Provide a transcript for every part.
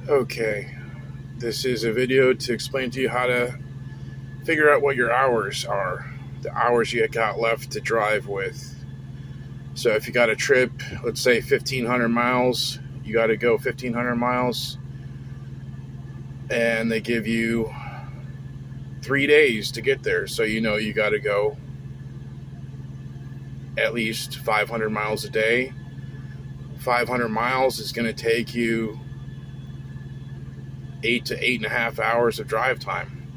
Okay, this is a video to explain to you how to figure out what your hours are, the hours you got left to drive with. So if you got a trip, let's say 1,500 miles, you got to go 1,500 miles, and they give you 3 days to get there. So you know you got to go at least 500 miles a day. 500 miles is going to take you 8 to 8.5 hours of drive time.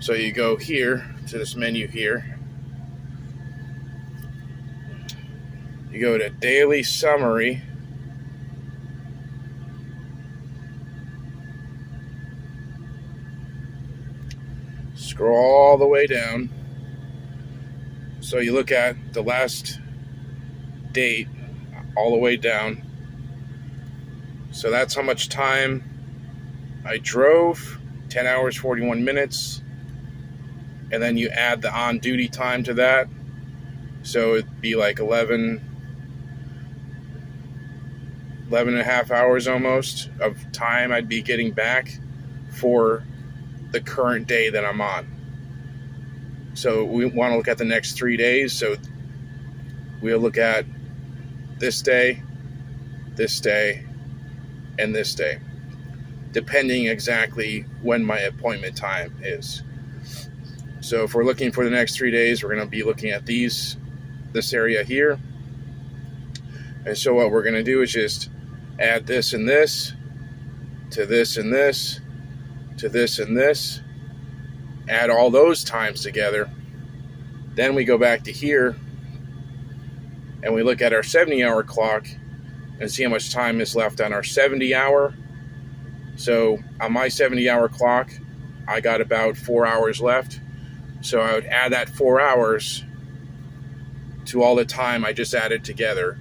So you go here to this menu here. You go to Daily Summary. Scroll all the way down. So you look at the last date all the way down. So that's how much time I drove, 10 hours, 41 minutes. And then you add the on-duty time to that. So it'd be like 11 and a half hours almost of time I'd be getting back for the current day that I'm on. So we want to look at the next 3 days. So we'll look at this day, and this day, depending exactly when my appointment time is. So if we're looking for the next 3 days, we're going to be looking at this area here. And so what we're going to do is just add this and this to this and this to this and this, add all those times together. Then we go back to here and we look at our 70-hour clock and see how much time is left on our 70-hour. So on my 70-hour clock, I got about 4 hours left. So I would add that 4 hours to all the time I just added together.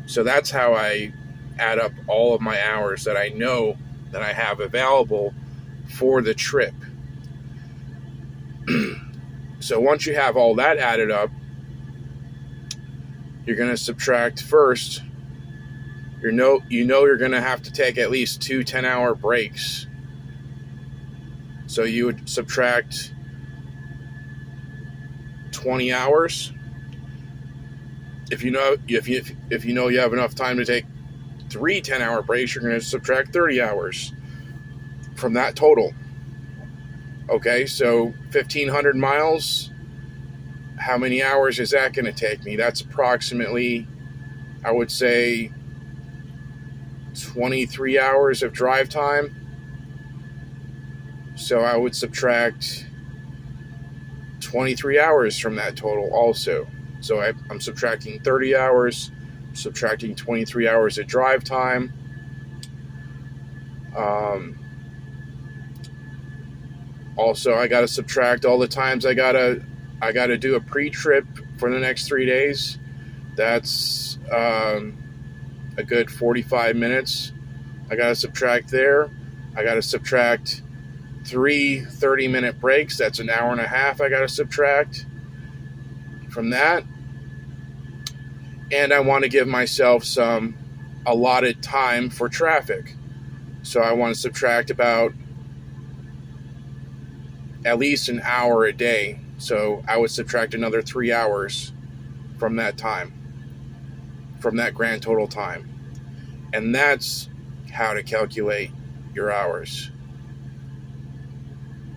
So that's how I add up all of my hours that I know that I have available for the trip. So once you have all that added up, you're going to subtract first. You know you're going to have to take at least 2 10-hour breaks. So you would subtract 20 hours. If you know you have enough time to take 3 10-hour breaks, you're going to subtract 30 hours from that total. Okay, so 1,500 miles, how many hours is that going to take me? That's approximately, I would say, 23 hours of drive time. So I would subtract 23 hours from that total also. So I'm subtracting 30 hours, subtracting 23 hours of drive time. Also, I got to subtract all the times I gotta do a pre-trip for the next 3 days. That's a good 45 minutes. I got to subtract there. I got to subtract 3 30-minute breaks. That's an hour and a half I got to subtract from that. And I want to give myself some allotted time for traffic. So I want to subtract about at least an hour a day. So I would subtract another 3 hours from that time, from that grand total time. And that's how to calculate your hours.